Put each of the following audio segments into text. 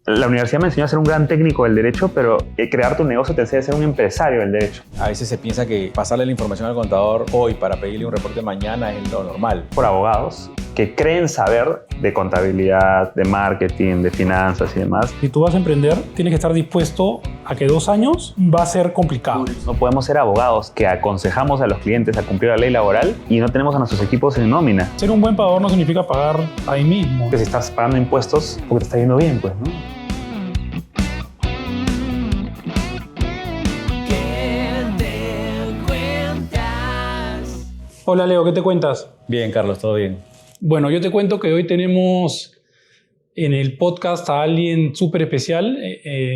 La universidad me enseñó a ser un gran técnico del derecho, pero crear tu negocio te enseña a ser un empresario del derecho. A veces se piensa que pasarle la información al contador hoy para pedirle un reporte mañana es lo normal. Por abogados que creen saber de contabilidad, de marketing, de finanzas y demás. Si tú vas a emprender, tienes que estar dispuesto a que 2 años va a ser complicado. No podemos ser abogados que aconsejamos a los clientes a cumplir la ley laboral y no tenemos a nuestros equipos en nómina. Ser un buen pagador no significa pagar ahí mismo. Que si estás pagando impuestos, porque te está yendo bien, pues, ¿no? Hola Leo, ¿qué te cuentas? Bien, Carlos, todo bien. Bueno, yo te cuento que hoy tenemos en el podcast a alguien súper especial.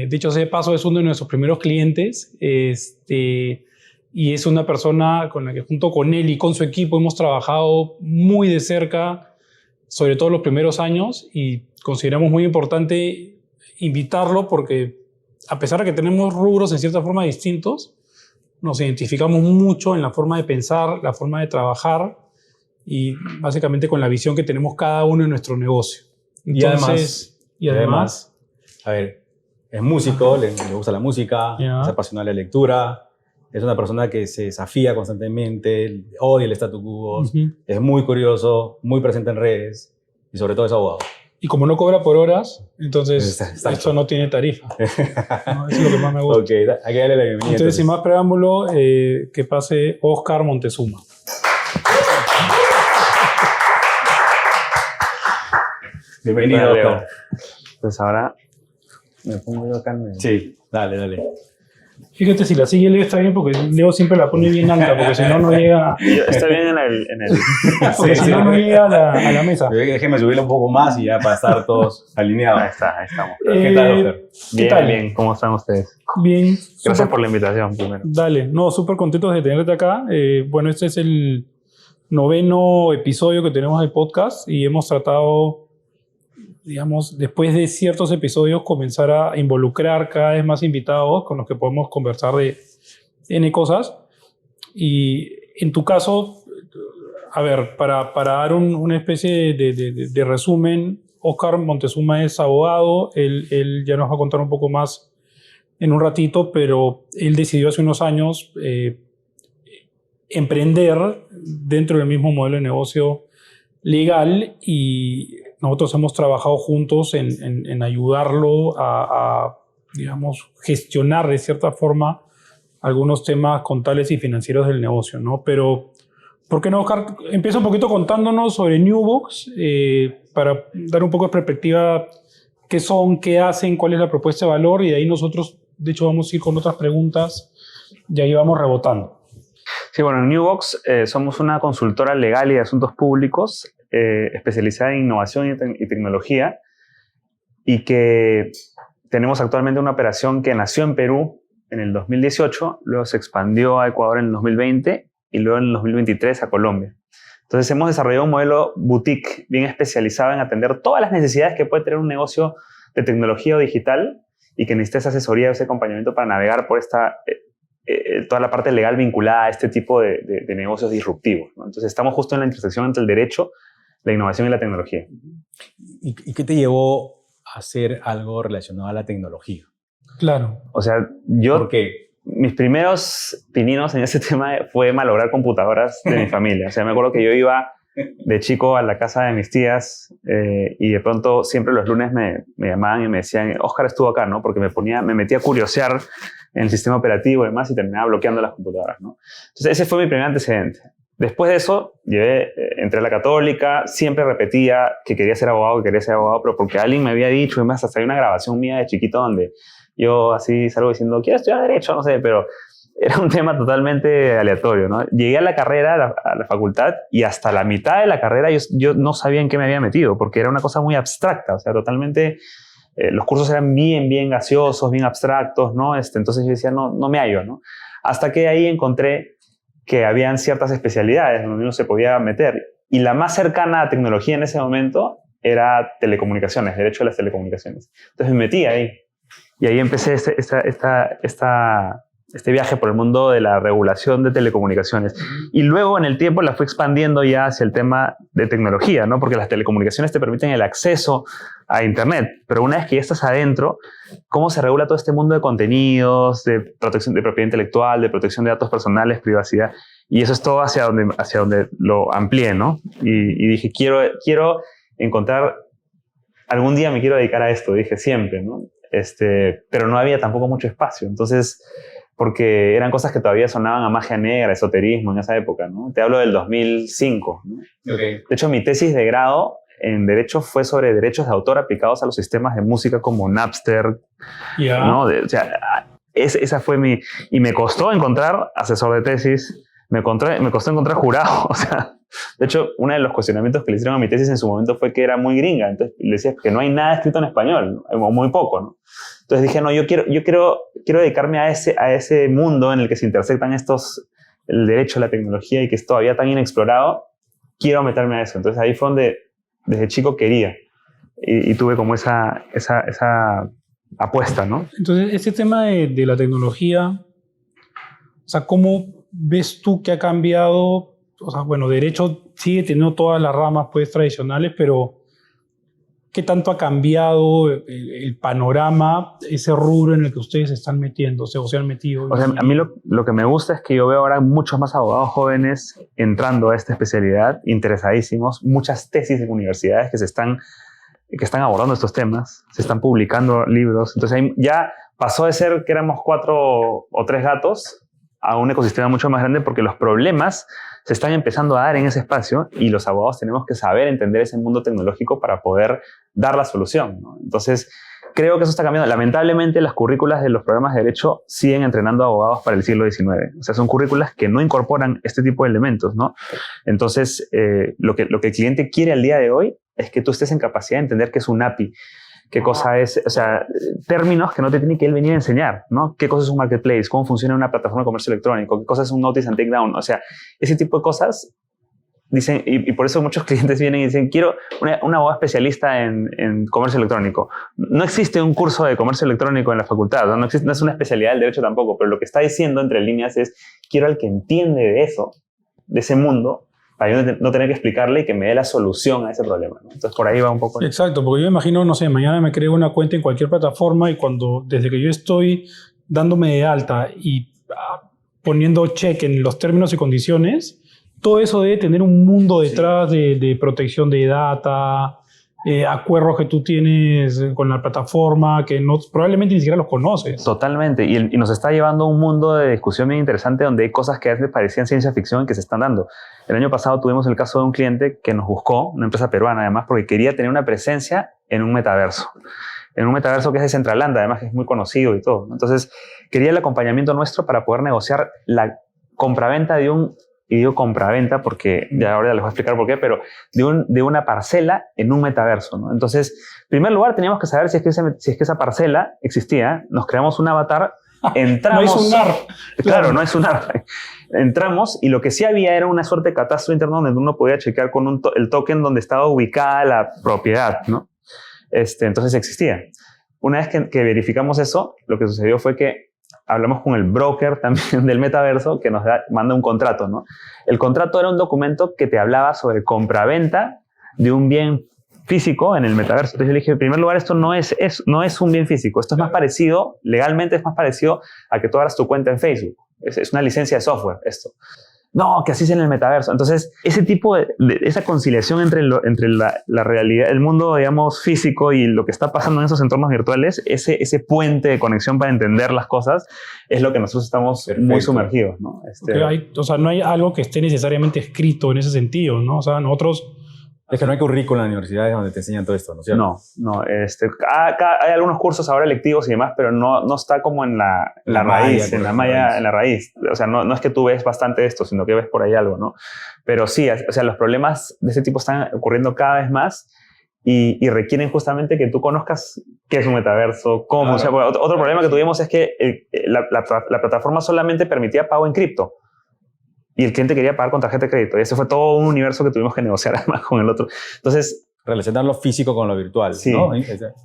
Dicho sea de paso, es uno de nuestros primeros clientes. Y es una persona con la que junto con él y con su equipo hemos trabajado muy de cerca, sobre todo los primeros años, y consideramos muy importante invitarlo porque a pesar de que tenemos rubros en cierta forma distintos, nos identificamos mucho en la forma de pensar, la forma de trabajar y básicamente con la visión que tenemos cada uno en nuestro negocio. Entonces, y además, a ver, es músico, le gusta la música, Yeah. es apasionado de la lectura, es una persona que se desafía constantemente, odia el status quo, es muy curioso, muy presente en redes y sobre todo es abogado. Y como no cobra por horas, entonces Exacto. esto no tiene tarifa. ¿No? Eso es lo que más me gusta. Ok, hay que darle la bienvenida. Entonces, sin más preámbulo, que pase Oscar Montezuma. Bienvenido, Dale, Oscar. Entonces ahora me pongo yo acá en medio. Sí, dale. Fíjate, si la sigue Leo está bien porque Leo siempre la pone bien alta porque si no, no llega, Está bien en el porque si no, no llega a la mesa. Déjeme subirle un poco más y ya para estar todos alineados. Ahí estamos. ¿Qué tal, Oscar? ¿Qué tal? Bien. ¿Cómo están ustedes? Bien. Gracias por la invitación primero. Dale, no, súper contentos de tenerte acá. Bueno, este es el 9º episodio que tenemos del podcast y hemos tratado, digamos, después de ciertos episodios, comenzar a involucrar cada vez más invitados con los que podemos conversar de N cosas. Y en tu caso, a ver, para dar una especie de resumen, Oscar Montezuma es abogado, él ya nos va a contar un poco más en un ratito, pero él decidió hace unos años emprender dentro del mismo modelo de negocio legal y nosotros hemos trabajado juntos en ayudarlo a, digamos, gestionar de cierta forma algunos temas contables y financieros del negocio, ¿no? Pero, ¿por qué no, Oscar? Empieza un poquito contándonos sobre Newbox para dar un poco de perspectiva qué son, qué hacen, cuál es la propuesta de valor y de ahí nosotros, de hecho, vamos a ir con otras preguntas y ahí vamos rebotando. Sí, bueno, en Newbox somos una consultora legal y de asuntos públicos especializada en innovación y tecnología y que tenemos actualmente una operación que nació en Perú en el 2018, luego se expandió a Ecuador en el 2020 y luego en el 2023 a Colombia. Entonces hemos desarrollado un modelo boutique bien especializado en atender todas las necesidades que puede tener un negocio de tecnología o digital y que necesita esa asesoría o ese acompañamiento para navegar por toda la parte legal vinculada a este tipo de negocios disruptivos, ¿no? Entonces estamos justo en la intersección entre el derecho, la innovación y la tecnología. ¿Y qué te llevó a hacer algo relacionado a la tecnología? Claro. O sea, ¿Por qué? mis primeros pininos en ese tema fue malograr computadoras de mi familia. O sea, me acuerdo que yo iba de chico a la casa de mis tías y de pronto siempre los lunes me llamaban y me decían, Oscar estuvo acá, ¿no? Porque me metía a curiosear en el sistema operativo y demás y terminaba bloqueando las computadoras, ¿no? Entonces ese fue mi primer antecedente. Después de eso, entré a la Católica, siempre repetía que quería ser abogado, pero porque alguien me había dicho, además hasta hay una grabación mía de chiquito donde yo así salgo diciendo, quiero estudiar Derecho, no sé, pero era un tema totalmente aleatorio, ¿no? Llegué a la carrera, a la facultad, y hasta la mitad de la carrera yo no sabía en qué me había metido, porque era una cosa muy abstracta, o sea, totalmente, los cursos eran bien gaseosos, bien abstractos, ¿no? Entonces yo decía, no me hallo, ¿no? Hasta que ahí encontré que habían ciertas especialidades donde uno se podía meter, y la más cercana a tecnología en ese momento era telecomunicaciones, Derecho de las Telecomunicaciones. Entonces me metí ahí, y ahí empecé esta este viaje por el mundo de la regulación de telecomunicaciones. Y luego en el tiempo la fui expandiendo ya hacia el tema de tecnología, ¿no? Porque las telecomunicaciones te permiten el acceso a Internet, pero una vez que ya estás adentro, ¿cómo se regula todo este mundo de contenidos, de protección de propiedad intelectual, de protección de datos personales, privacidad? Y eso es todo hacia donde lo amplié, ¿no? Y dije, quiero encontrar, algún día me quiero dedicar a esto, dije siempre, ¿no? Pero no había tampoco mucho espacio. Entonces, porque eran cosas que todavía sonaban a magia negra, esoterismo en esa época, ¿no? Te hablo del 2005, ¿no? Okay. De hecho, mi tesis de grado en Derecho fue sobre derechos de autor aplicados a los sistemas de música como Napster, ¿no? O sea, esa fue mi... Y me costó encontrar asesor de tesis, me costó encontrar jurado, o sea... De hecho, uno de los cuestionamientos que le hicieron a mi tesis en su momento fue que era muy gringa. Entonces le decía que no hay nada escrito en español, ¿no? O muy poco, ¿no? Entonces dije, no, yo quiero dedicarme a ese mundo en el que se intersectan el derecho, la tecnología, y que es todavía tan inexplorado. Quiero meterme a eso. Entonces ahí fue donde desde chico quería. Y tuve como esa apuesta, ¿no? Entonces, este tema de la tecnología, o sea, ¿cómo ves tú que ha cambiado? O sea, bueno, derecho sigue teniendo todas las ramas pues, tradicionales, pero ¿qué tanto ha cambiado el panorama, ese rubro en el que ustedes se están metiendo, o se han metido? O sea, a mí lo que me gusta es que yo veo ahora muchos más abogados jóvenes entrando a esta especialidad, interesadísimos, muchas tesis en universidades que están abordando estos temas, se están publicando libros. Entonces ahí ya pasó de ser que éramos 4 o 3 gatos a un ecosistema mucho más grande, porque los problemas se están empezando a dar en ese espacio y los abogados tenemos que saber entender ese mundo tecnológico para poder dar la solución, ¿no? Entonces, creo que eso está cambiando. Lamentablemente, las currículas de los programas de derecho siguen entrenando a abogados para el siglo XIX. O sea, son currículas que no incorporan este tipo de elementos, ¿no? Entonces, lo que el cliente quiere al día de hoy es que tú estés en capacidad de entender qué es un API, qué cosa es, o sea, términos que no te tiene que él venir a enseñar, ¿no? ¿Qué cosa es un marketplace? ¿Cómo funciona una plataforma de comercio electrónico? ¿Qué cosa es un notice and takedown? O sea, ese tipo de cosas dicen, y por eso muchos clientes vienen y dicen, quiero un abogado especialista en comercio electrónico. No existe un curso de comercio electrónico en la facultad, ¿no? No es una especialidad del derecho tampoco, pero lo que está diciendo entre líneas es, quiero al que entiende de eso, de ese mundo, para yo no tener que explicarle y que me dé la solución a ese problema, ¿no? Entonces, por ahí va un poco. Exacto, porque yo me imagino, no sé, mañana me creo una cuenta en cualquier plataforma y desde que yo estoy dándome de alta y poniendo check en los términos y condiciones, todo eso debe tener un mundo detrás de protección de data, acuerdos que tú tienes con la plataforma que probablemente ni siquiera los conoces. Totalmente, y nos está llevando a un mundo de discusión bien interesante donde hay cosas que antes parecían ciencia ficción y que se están dando. El año pasado tuvimos el caso de un cliente que nos buscó, una empresa peruana además, porque quería tener una presencia en un metaverso. En un metaverso que es de Centraland, además que es muy conocido y todo. Entonces, quería el acompañamiento nuestro para poder negociar la compraventa de un... Y digo compraventa porque ya ahora les voy a explicar por qué, pero de una parcela en un metaverso, ¿no? Entonces, en primer lugar, teníamos que saber si es que esa parcela existía. Nos creamos un avatar, entramos... No es un NAR. Claro, no es un NAR. Entramos y lo que sí había era una suerte de catastro interno donde uno podía chequear con el token donde estaba ubicada la propiedad, ¿no? Entonces existía. Una vez que verificamos eso, lo que sucedió fue que hablamos con el broker también del metaverso que nos manda un contrato, ¿no? El contrato era un documento que te hablaba sobre compraventa de un bien físico en el metaverso. Entonces yo le dije, en primer lugar, esto no es un bien físico. Esto es más parecido, legalmente es más parecido a que tú abras tu cuenta en Facebook. Es una licencia de software, esto. No, que así es en el metaverso. Entonces, ese tipo esa conciliación entre la realidad, el mundo, digamos, físico y lo que está pasando en esos entornos virtuales, ese puente de conexión para entender las cosas, es lo que nosotros estamos muy sumergidos, ¿no? O sea, no hay algo que esté necesariamente escrito en ese sentido, ¿no? O sea, nosotros... Es que no hay currículum en las universidades donde te enseñan todo esto, ¿no es cierto? No. Hay algunos cursos ahora electivos y demás, pero no está como en la raíz, en la raíz. O sea, no es que tú ves bastante esto, sino que ves por ahí algo, ¿no? Pero sí, o sea, los problemas de ese tipo están ocurriendo cada vez más y requieren justamente que tú conozcas qué es un metaverso, cómo. O sea, otro problema que tuvimos es que la plataforma solamente permitía pago en cripto. Y el cliente quería pagar con tarjeta de crédito. Y ese fue todo un universo que tuvimos que negociar además con el otro. Entonces, relacionar lo físico con lo virtual, Sí. ¿no?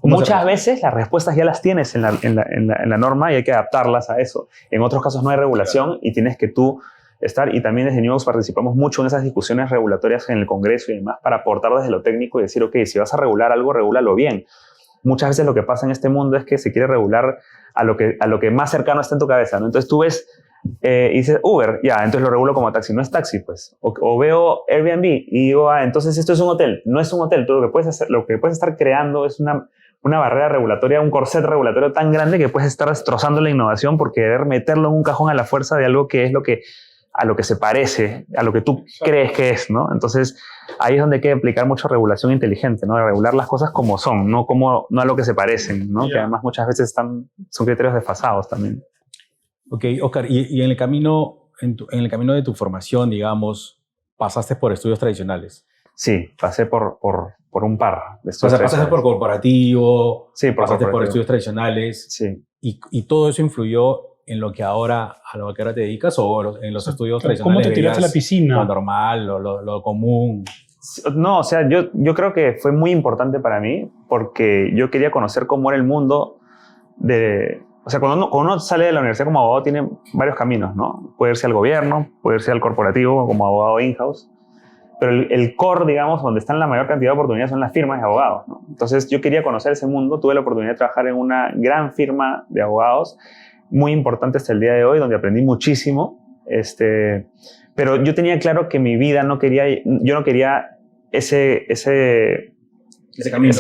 Muchas veces las respuestas ya las tienes en la norma y hay que adaptarlas a eso. En otros casos no hay regulación y tienes que tú estar, y también desde Newbox participamos mucho en esas discusiones regulatorias en el Congreso y demás para aportar desde lo técnico y decir, ok, si vas a regular algo, regúlalo bien. Muchas veces lo que pasa en este mundo es que se quiere regular a lo que más cercano está en tu cabeza, ¿no? Entonces tú ves y dices, Uber, ya, entonces lo regulo como taxi. No es taxi, pues. O veo Airbnb y digo, entonces esto es un hotel. No es un hotel. Tú lo que puedes estar creando es una barrera regulatoria, un corset regulatorio tan grande que puedes estar destrozando la innovación por querer meterlo en un cajón a la fuerza de algo que es a lo que se parece, a lo que tú crees que es, ¿no? Entonces, ahí es donde hay que aplicar mucho regulación inteligente, ¿no? De regular las cosas como son, no a lo que se parecen, ¿no? Que además muchas veces son criterios desfasados también. Ok, Oscar, y en el camino, en el camino de tu formación, digamos, pasaste por estudios tradicionales. Sí, pasé por un par de estudios Pasaste tradicionales. por corporativo, Sí, pasaste por estudios tradicionales, Sí. y todo eso influyó en a lo que ahora te dedicas, o en los estudios tradicionales. ¿Cómo te tiraste a la piscina? Lo normal, lo común. No, o sea, yo creo que fue muy importante para mí porque yo quería conocer cómo era el mundo o sea, cuando uno sale de la universidad como abogado tiene varios caminos, ¿no? Puede irse al gobierno, puede irse al corporativo como abogado in-house, pero el core, digamos, donde están la mayor cantidad de oportunidades son las firmas de abogados, ¿no? Entonces yo quería conocer ese mundo, tuve la oportunidad de trabajar en una gran firma de abogados, muy importante hasta el día de hoy, donde aprendí muchísimo, pero yo tenía claro que mi vida yo no quería ese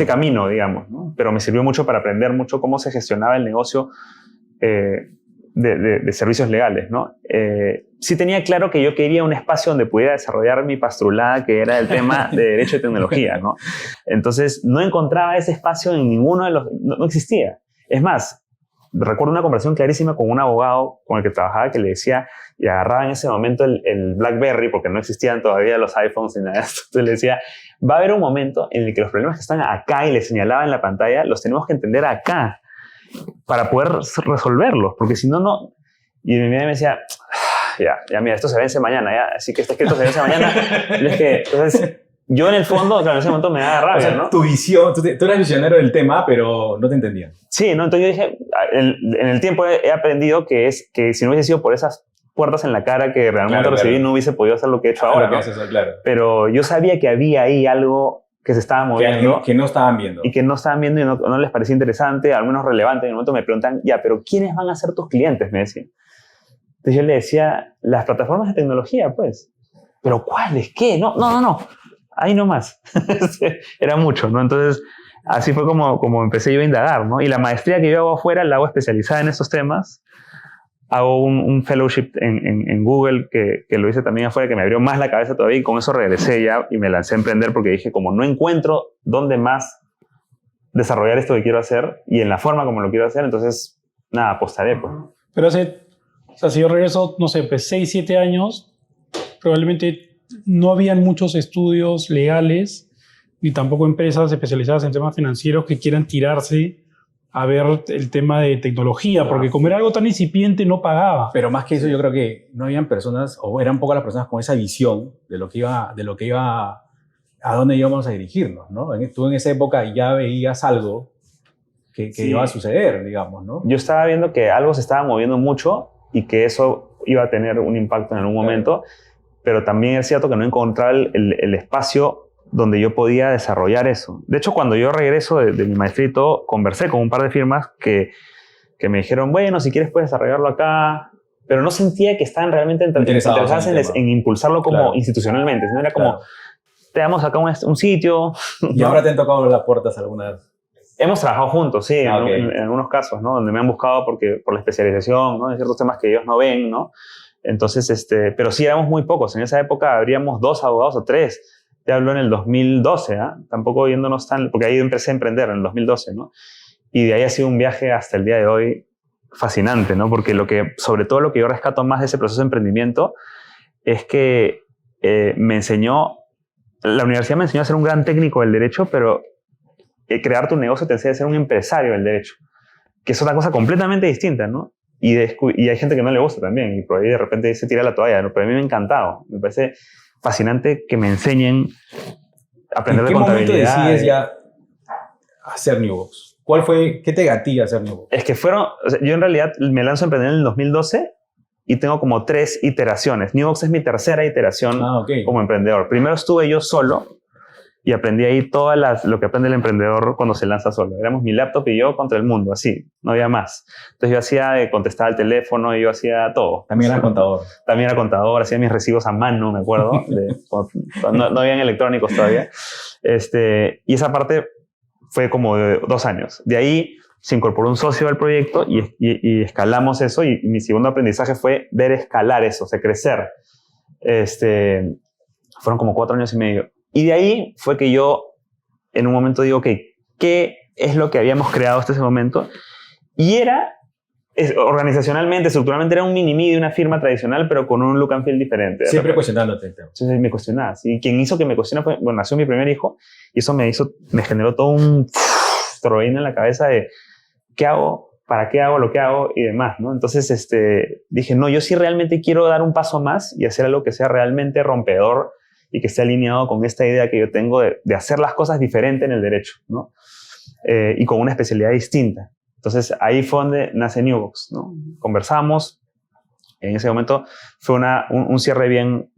camino, digamos, ¿no? Pero me sirvió mucho para aprender mucho cómo se gestionaba el negocio de servicios legales, ¿no? Sí tenía claro que yo quería un espacio donde pudiera desarrollar mi pastrulada, que era el tema de derecho y tecnología, ¿no? Entonces, no encontraba ese espacio en ninguno de los... No existía. Es más, recuerdo una conversación clarísima con un abogado con el que trabajaba que le decía, y agarraba en ese momento el BlackBerry, porque no existían todavía los iPhones ni nada de esto. Entonces le decía, va a haber un momento en el que los problemas que están acá, y le señalaba en la pantalla, los tenemos que entender acá para poder resolverlos, porque si no, no. Y mi madre me decía, ya mira, esto se vence mañana, ya, así que este escrito se vence mañana. Y es que, entonces, yo en el fondo, claro, en ese momento me daba rabia, o sea, ¿no? Tu visión, tú eras visionario del tema, pero no te entendían. Sí, ¿no? Entonces yo dije, en el tiempo he aprendido que si no hubiese sido por esas puertas en la cara que realmente recibí, no hubiese podido hacer lo que he hecho ahora, ¿no? Claro. Pero yo sabía que había ahí algo que se estaba moviendo. Que no estaban viendo. Y que no estaban viendo y no les parecía interesante, al menos relevante. En el momento me preguntan, pero ¿quiénes van a ser tus clientes? Me decían. Entonces yo le decía, las plataformas de tecnología, pues. ¿Pero cuáles? ¿Qué? No. Ahí nomás. Era mucho, ¿no? Entonces, así fue como empecé yo a indagar, ¿no? Y la maestría que yo hago afuera la hago especializada en estos temas. Hago un fellowship en Google que lo hice también afuera, que me abrió más la cabeza todavía, y con eso regresé ya y me lancé a emprender porque dije, como no encuentro dónde más desarrollar esto que quiero hacer y en la forma como lo quiero hacer, entonces, nada, apostaré, pues. Pero si yo regreso, no sé, pues 6, 7 años, probablemente no habían muchos estudios legales ni tampoco empresas especializadas en temas financieros que quieran tirarse a ver el tema de tecnología, porque como era algo tan incipiente no pagaba. Pero más que eso, yo creo que no habían personas, o eran pocas las personas con esa visión de lo que iba, a dónde íbamos a dirigirnos, ¿no? Tú en esa época ya veías algo que iba a suceder, digamos, ¿no? Yo estaba viendo que algo se estaba moviendo mucho y que eso iba a tener un impacto en algún momento, pero también es cierto que no encontraba el espacio donde yo podía desarrollar eso. De hecho, cuando yo regreso de mi maestría y todo, conversé con un par de firmas que me dijeron, bueno, si quieres puedes desarrollarlo acá, pero no sentía que estaban realmente interesadas en impulsarlo como institucionalmente, sino era como, te damos acá un sitio. ¿Y ahora te han tocado las puertas algunas? Hemos trabajado juntos, sí, en algunos casos, ¿no? Donde me han buscado por la especialización, ¿no? En ciertos temas que ellos no ven, ¿no? Entonces, pero sí éramos muy pocos. En esa época habríamos 2 abogados o 3. Te hablo en el 2012, ¿eh? Tampoco yéndonos tan... Porque ahí empecé a emprender en el 2012, ¿no? Y de ahí ha sido un viaje hasta el día de hoy fascinante, ¿no? Porque sobre todo lo que yo rescato más de ese proceso de emprendimiento es que la universidad me enseñó a ser un gran técnico del derecho, pero crear tu negocio te enseña a ser un empresario del derecho, que es otra cosa completamente distinta, ¿no? Y hay gente que no le gusta también, y por ahí de repente se tira la toalla, ¿no? Pero a mí me ha encantado, me parece fascinante que me enseñen aprender ¿En de qué momento contabilidad. decides ya hacer Newbox? ¿Qué te gatilla hacer Newbox? Es que o sea, yo en realidad me lanzo a emprender en el 2012 y tengo como 3 iteraciones. Newbox es mi tercera iteración como emprendedor. Primero estuve yo solo y aprendí ahí lo que aprende el emprendedor cuando se lanza solo. Éramos mi laptop y yo contra el mundo, así, no había más. Entonces yo hacía, contestaba el teléfono, yo hacía todo. También era contador. También era contador, hacía mis recibos a mano, me acuerdo. No habían electrónicos todavía. Y esa parte fue como de 2 años. De ahí se incorporó un socio al proyecto y escalamos eso. Y mi segundo aprendizaje fue ver escalar eso, o sea, crecer. Fueron como 4 años y medio. Y de ahí fue que yo en un momento digo, ok, ¿qué es lo que habíamos creado hasta ese momento? Y organizacionalmente, estructuralmente, era un mini-me de una firma tradicional, pero con un look and feel diferente. Siempre cuestionándote. Entonces me cuestionaba. ¿Sí? Quien hizo que me cuestionara fue, bueno, nació mi primer hijo y eso me generó todo un torbellino en la cabeza de ¿qué hago? ¿Para qué hago lo que hago? Y demás, ¿no? Entonces dije, no, yo sí realmente quiero dar un paso más y hacer algo que sea realmente rompedor y que esté alineado con esta idea que yo tengo de hacer las cosas diferente en el derecho, ¿no? Y con una especialidad distinta. Entonces, ahí fue donde nace Newbox, ¿no? Conversamos. En ese momento fue un cierre bien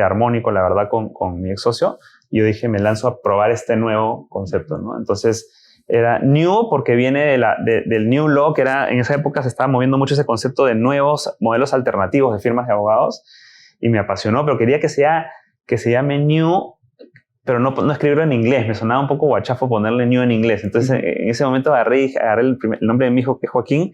armónico, la verdad, con mi ex socio. Y yo dije, me lanzo a probar este nuevo concepto, ¿no? Entonces, era New porque viene del New Law, que en esa época se estaba moviendo mucho ese concepto de nuevos modelos alternativos de firmas de abogados. Y me apasionó, pero quería que se llame New, pero no escribirlo en inglés. Me sonaba un poco guachafo ponerle New en inglés. Entonces, en ese momento agarré el nombre de mi hijo, que es Joaquín,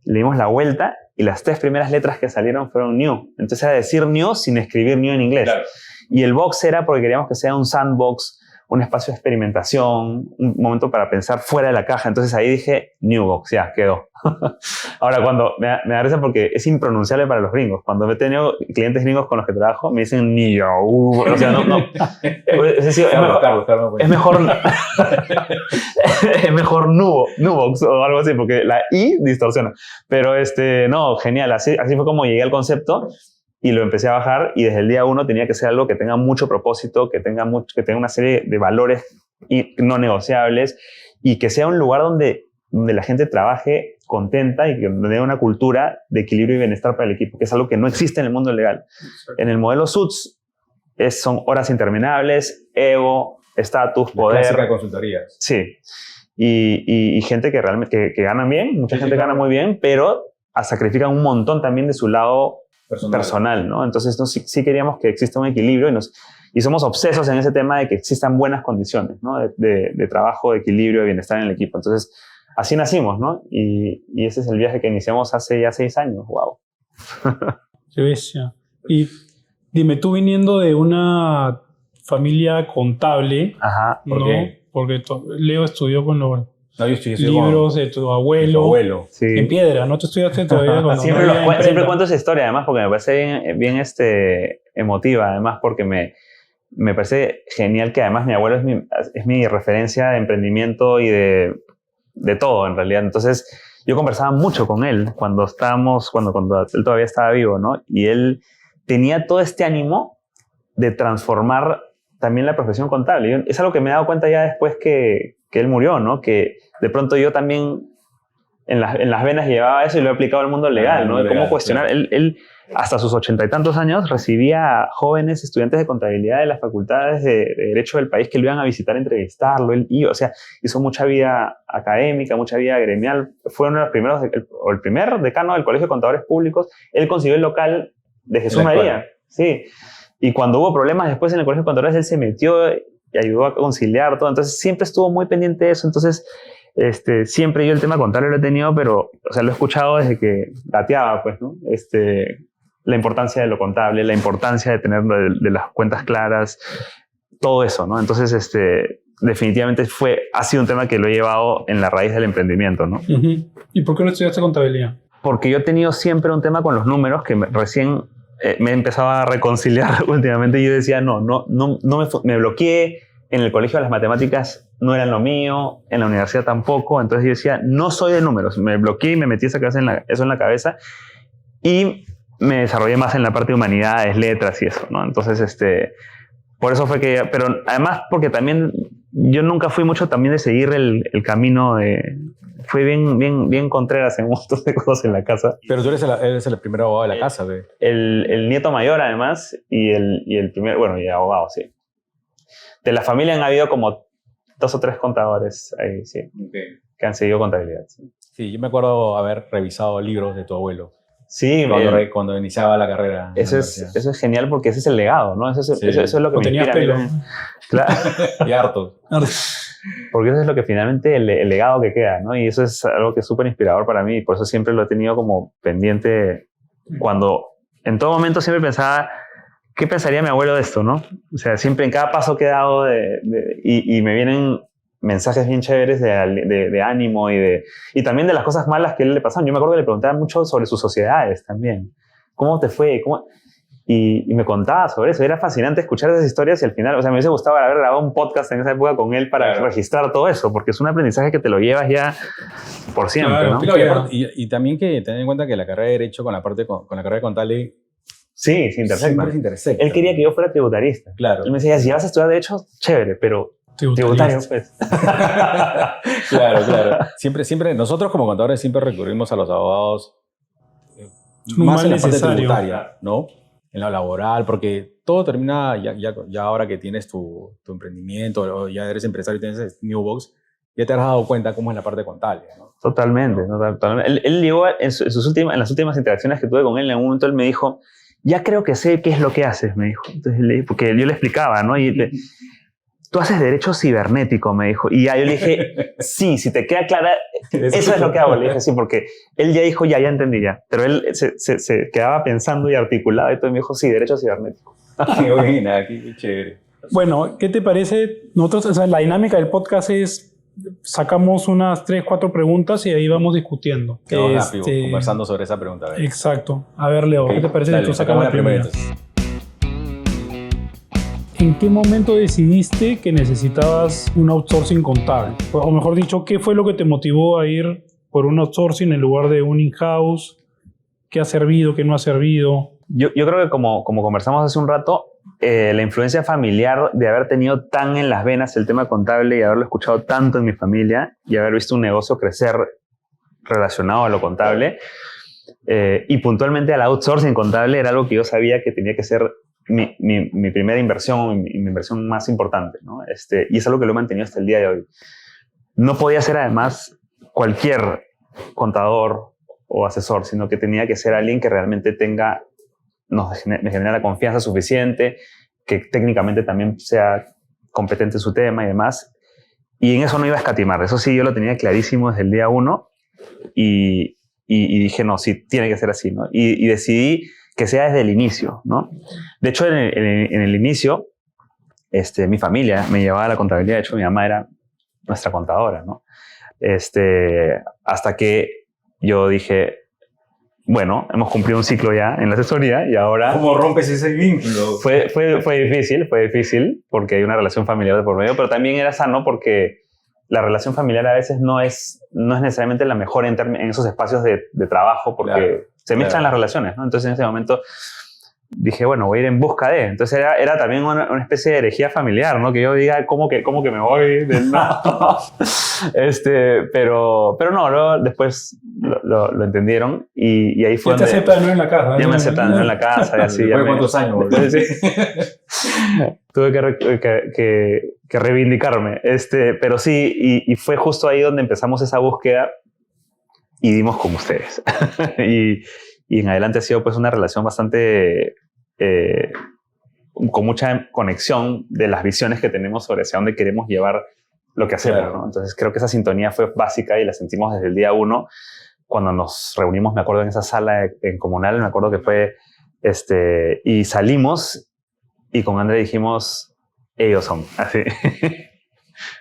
le dimos la vuelta y las 3 primeras letras que salieron fueron New. Entonces, era decir New sin escribir New en inglés. Claro. Y el box era porque queríamos que sea un sandbox, un espacio de experimentación, un momento para pensar fuera de la caja. Entonces, ahí dije Newbox, ya, quedó. Ahora, me da risa porque es impronunciable para los gringos. Cuando he tenido clientes gringos con los que trabajo, me dicen New. O sea, no. Es mejor es mejor Newbox o algo así, porque la I distorsiona. Pero no, genial. Así fue como llegué al concepto y lo empecé a bajar. Y desde el día 1 tenía que ser algo que tenga mucho propósito, que tenga una serie de valores no negociables y que sea un lugar donde la gente trabaje contenta y que dé una cultura de equilibrio y bienestar para el equipo, que es algo que no existe en el mundo legal. En el modelo Suits son horas interminables, ego, estatus, poder. Clásica consultoría. Sí. Y gente que realmente que ganan bien, mucha gente gana muy bien, pero sacrifican un montón también de su lado personal, ¿no? Entonces sí queríamos que exista un equilibrio y somos obsesos en ese tema de que existan buenas condiciones, ¿no? de trabajo, de equilibrio, de bienestar en el equipo. Entonces, así nacimos, ¿no? Y ese es el viaje que iniciamos hace ya 6 años. ¡Wow! Qué bestia. Y dime, tú viniendo de una familia contable, ajá, ¿no? Porque Leo estudió con los yo libros de tu abuelo. Sí. En piedra, ¿no? Tú estudiaste todavía siempre cuento esa historia, además, porque me parece bien emotiva, además, porque me parece genial que además mi abuelo es mi referencia de emprendimiento y de todo, en realidad. Entonces, yo conversaba mucho con él cuando él todavía estaba vivo, ¿no? Y él tenía todo este ánimo de transformar también la profesión contable. Es algo que me he dado cuenta ya después que él murió, ¿no? Que de pronto yo también en las venas llevaba eso y lo he aplicado al mundo legal, ¿no? De cómo cuestionar. Claro. Él hasta sus 80 y tantos años recibía jóvenes estudiantes de contabilidad de las facultades de Derecho del país que lo iban a visitar, a entrevistarlo. Él hizo mucha vida académica, mucha vida gremial. Fue uno de los primeros, el primer decano del Colegio de Contadores Públicos. Él consiguió el local de Jesús María. Sí. Y cuando hubo problemas después en el Colegio de Contadores, él se metió y ayudó a conciliar todo. Entonces siempre estuvo muy pendiente de eso. Entonces siempre yo el tema contable lo he tenido, pero lo he escuchado desde que gateaba, pues, ¿no? La importancia de lo contable, la importancia de tener de las cuentas claras, todo eso, ¿no? Entonces, definitivamente ha sido un tema que lo he llevado en la raíz del emprendimiento, ¿no? Uh-huh. ¿Y por qué no estudiaste contabilidad? Porque yo he tenido siempre un tema con los números que recién me empezaba a reconciliar últimamente. Y yo decía, no me bloqueé. En el colegio las matemáticas no eran lo mío, en la universidad tampoco. Entonces yo decía, no soy de números. Me bloqueé y me metí eso en la cabeza. Y me desarrollé más en la parte de humanidades, letras y eso, ¿no? Entonces, Por eso fue que... Pero además porque también yo nunca fui mucho también de seguir el camino de... Fui bien contreras en un montón de cosas en la casa. Pero tú eres el primer abogado de la casa, ¿ve? El nieto mayor, además, y el primer... Bueno, y abogado, sí. De la familia han habido como 2 o 3 contadores ahí, sí. Okay. Que han seguido contabilidad. Sí, Sí, yo me acuerdo haber revisado libros de tu abuelo. sí Cuando iniciaba la carrera. eso es genial porque ese es el legado, ¿no? Eso es lo que me tenías inspira. pelo. Claro. Y harto. Porque eso es lo que finalmente el legado que queda, ¿no? Y eso es algo que es súper inspirador para mí y por eso siempre lo he tenido como pendiente cuando en todo momento siempre pensaba ¿qué pensaría mi abuelo de esto, no? O sea, siempre en cada paso que he dado y me vienen mensajes bien chéveres de ánimo y también de las cosas malas que a él le pasaban. Yo me acuerdo que le preguntaba mucho sobre sus sociedades también. ¿Cómo te fue? Y me contaba sobre eso. Era fascinante escuchar esas historias y al final, o sea, me hubiese gustado haber grabado un podcast en esa época con él para registrar todo eso, porque es un aprendizaje que te lo llevas ya por siempre, Claro, ¿no? Claro, y también que tener en cuenta que la carrera de Derecho con la carrera de contable Sí, se intersecta. siempre se intersecta. Él quería que yo fuera tributarista. Claro. Él me decía, si vas a estudiar Derecho, chévere, pero tributario, pues. Claro. Siempre, nosotros como contadores siempre recurrimos a los abogados Un más mal en la parte necesario. tributaria, ¿no? En lo laboral, porque todo termina, ya ahora que tienes tu emprendimiento, o ya eres empresario y tienes Newbox, ya te has dado cuenta cómo es la parte contable, ¿no? Totalmente. Él llegó en las últimas interacciones que tuve con él, en algún momento él me dijo, ya creo que sé qué es lo que haces, me dijo. Entonces, porque yo le explicaba, ¿no? Tú haces derecho cibernético, me dijo. Y ya yo le dije, sí, si te queda clara, eso es lo que hago. Le dije, sí, porque él ya dijo, ya entendí ya. Pero él se quedaba pensando y articulaba y todo, y me dijo, sí, derecho cibernético. Qué buena, qué chévere. Bueno, ¿qué te parece? Nosotros, o sea, la dinámica del podcast es sacamos unas 3, 4 preguntas y ahí vamos discutiendo. Quedamos rápido, conversando sobre esa pregunta. A ver. Exacto. A ver, Leo, Okay, ¿qué te parece dale, si tú sacamos la primera? entonces. ¿En qué momento decidiste que necesitabas un outsourcing contable? O mejor dicho, ¿qué fue lo que te motivó a ir por un outsourcing en lugar de un in-house? ¿Qué ha servido, qué no ha servido? Yo creo que como conversamos hace un rato, la influencia familiar de haber tenido tan en las venas el tema contable y haberlo escuchado tanto en mi familia y haber visto un negocio crecer relacionado a lo contable y puntualmente al outsourcing contable era algo que yo sabía que tenía que ser mi primera inversión y mi inversión más importante, ¿no? Y es algo que lo he mantenido hasta el día de hoy. No podía ser además cualquier contador o asesor, sino que tenía que ser alguien que realmente me genera la confianza suficiente, que técnicamente también sea competente en su tema y demás. Y en eso no iba a escatimar. Eso sí, yo lo tenía clarísimo desde el día 1 y dije, no, sí, tiene que ser así, ¿no? Y decidí que sea desde el inicio, ¿no? De hecho, en el inicio, mi familia me llevaba a la contabilidad. De hecho, mi mamá era nuestra contadora, ¿no? Hasta que yo dije, bueno, hemos cumplido un ciclo ya en la asesoría y ahora... ¿Cómo rompes ese vínculo? Fue difícil porque hay una relación familiar de por medio, pero también era sano porque la relación familiar a veces no es necesariamente la mejor en esos espacios de trabajo porque se mezclan las relaciones, ¿no? Entonces en ese momento dije, bueno, voy a ir en busca de... Entonces era también una especie de herejía familiar, ¿no? Que yo diga, ¿cómo que me voy? No. Pero no, luego después lo entendieron y ahí fue ya te aceptan de nuevo en la casa. Ya me aceptan de nuevo en la casa y así. ¿Después de cuántos años? Tuve que reivindicarme. Pero sí, y fue justo ahí donde empezamos esa búsqueda y dimos con ustedes. y en adelante ha sido pues una relación bastante... con mucha conexión de las visiones que tenemos sobre hacia dónde queremos llevar lo que hacemos, claro, ¿no? Entonces creo que esa sintonía fue básica y la sentimos desde el día 1 cuando nos reunimos, me acuerdo en esa sala en Comunal, me acuerdo que fue y salimos y con André dijimos ellos son, así.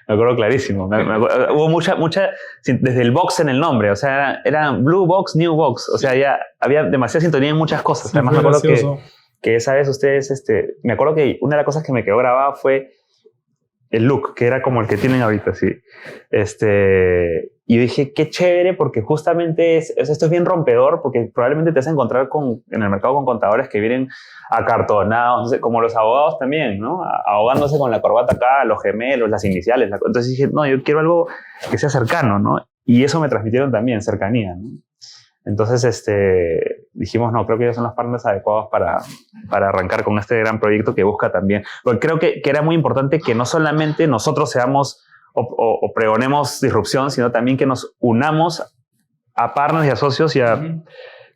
Me acuerdo clarísimo. Hubo mucha, desde el box en el nombre, o sea, era Blue Box, New Box, o sea, ya había demasiada sintonía en muchas cosas. Sí, además me acuerdo que esa vez ustedes, me acuerdo que una de las cosas que me quedó grabada fue el look, que era como el que tienen ahorita, sí. Y yo dije, qué chévere, porque justamente esto es bien rompedor, porque probablemente te vas a encontrar en el mercado con contadores que vienen acartonados, no sé, como los abogados también, ¿no? Ahogándose con la corbata acá, los gemelos, las iniciales. Entonces dije, no, yo quiero algo que sea cercano, ¿no? Y eso me transmitieron también, cercanía, ¿no? Entonces, dijimos, no, creo que ellos son los partners adecuados para arrancar con este gran proyecto que busca también. Porque creo que era muy importante que no solamente nosotros seamos o pregonemos disrupción, sino también que nos unamos a partners y a socios y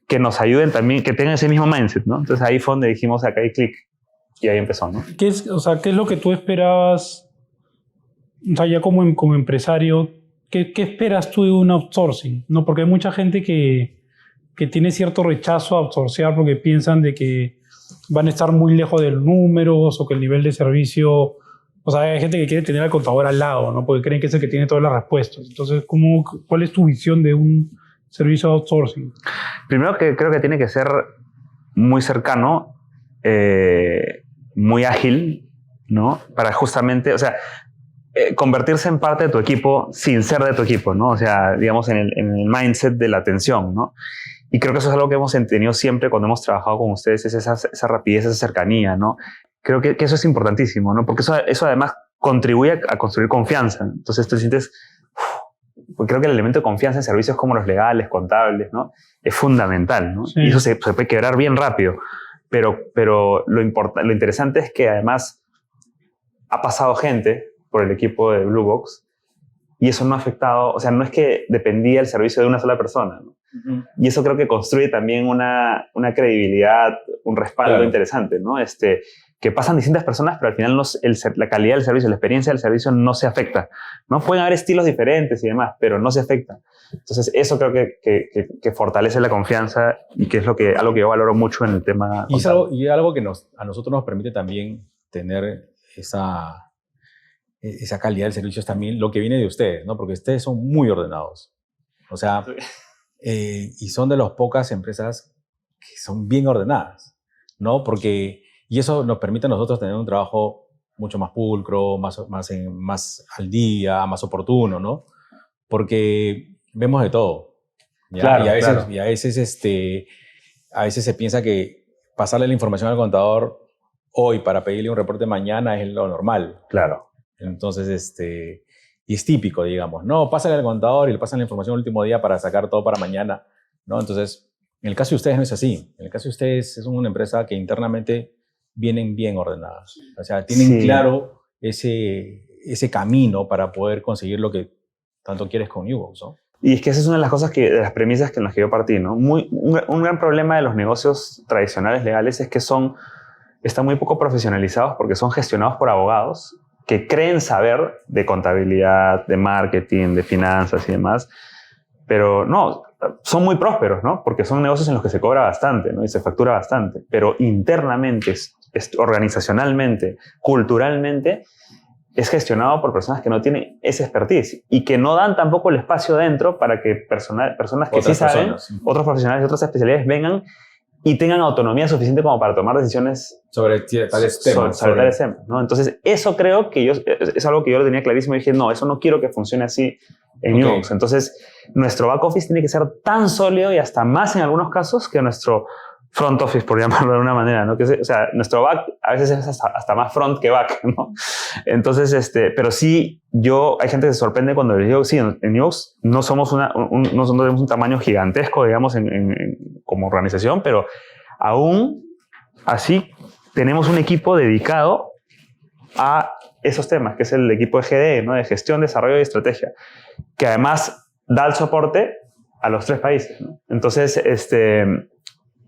que nos ayuden también, que tengan ese mismo mindset, ¿no? Entonces ahí fue donde dijimos, acá hay clic, y ahí empezó, ¿no? ¿Qué es lo que tú esperabas, o sea, ya como empresario, qué esperas tú de un outsourcing? ¿No? Porque hay mucha gente que tiene cierto rechazo a outsourcear porque piensan de que van a estar muy lejos de los números o que el nivel de servicio... O sea, hay gente que quiere tener al contador al lado, ¿no? Porque creen que es el que tiene todas las respuestas. Entonces, ¿cuál es tu visión de un servicio de outsourcing? Primero, que creo que tiene que ser muy cercano, muy ágil, ¿no? Para justamente, o sea, convertirse en parte de tu equipo sin ser de tu equipo, ¿no? O sea, digamos, en el mindset de la atención, ¿no? Y creo que eso es algo que hemos tenido siempre cuando hemos trabajado con ustedes, es esa rapidez, esa cercanía, ¿no? Creo que eso es importantísimo, ¿no? Porque eso además contribuye a construir confianza. Entonces te sientes... Porque creo que el elemento de confianza en servicios como los legales, contables, ¿no? Es fundamental, ¿no? Sí. Y eso se puede quebrar bien rápido. Pero lo interesante es que además ha pasado gente por el equipo de Blue Box y eso no ha afectado... O sea, no es que dependía el servicio de una sola persona, ¿no? Y eso creo que construye también una credibilidad, un respaldo interesante, ¿no? Que pasan distintas personas, pero al final la calidad del servicio, la experiencia del servicio no se afecta, ¿no? Pueden haber estilos diferentes y demás, pero no se afecta. Entonces, eso creo que fortalece la confianza y que es algo que yo valoro mucho en el tema. Y es algo que a nosotros nos permite también tener esa calidad del servicio, es también lo que viene de ustedes, ¿no? Porque ustedes son muy ordenados. O sea... y son de las pocas empresas que son bien ordenadas, ¿no? Y eso nos permite a nosotros tener un trabajo mucho más pulcro, más al día, más oportuno, ¿no? Porque vemos de todo. ¿Ya? Claro, y a veces se piensa que pasarle la información al contador hoy para pedirle un reporte mañana es lo normal. Claro. Entonces, y es típico, digamos, no, pásale al contador y le pasan la información el último día para sacar todo para mañana, ¿no? Entonces, en el caso de ustedes no es así. En el caso de ustedes es una empresa que internamente vienen bien ordenadas. O sea, tienen claro ese camino para poder conseguir lo que tanto quieres con Newbox, ¿no? Y es que esa es una de las cosas de las premisas en las que yo partí, ¿no? Un gran problema de los negocios tradicionales legales es que están muy poco profesionalizados porque son gestionados por abogados que creen saber de contabilidad, de marketing, de finanzas y demás, pero no, son muy prósperos, ¿no? Porque son negocios en los que se cobra bastante, ¿no? Y se factura bastante, pero internamente, organizacionalmente, culturalmente, es gestionado por personas que no tienen esa expertise y que no dan tampoco el espacio dentro para que personas que sí saben, otros profesionales de otras especialidades vengan y tengan autonomía suficiente como para tomar decisiones sobre tales temas. ¿No? Entonces, eso creo que es algo que yo lo tenía clarísimo y dije, no, eso no quiero que funcione así en Newbox. Entonces, nuestro back office tiene que ser tan sólido y hasta más en algunos casos que nuestro front office, por llamarlo de una manera, ¿no? O sea, nuestro back a veces es hasta más front que back, ¿no? Entonces, pero sí, hay gente que se sorprende cuando les digo, sí, en Newbox no somos no tenemos un tamaño gigantesco, digamos, como organización, pero aún así tenemos un equipo dedicado a esos temas, que es el equipo de GDE, ¿no? De gestión, desarrollo y estrategia, que además da el soporte a los 3 países, ¿no? Entonces,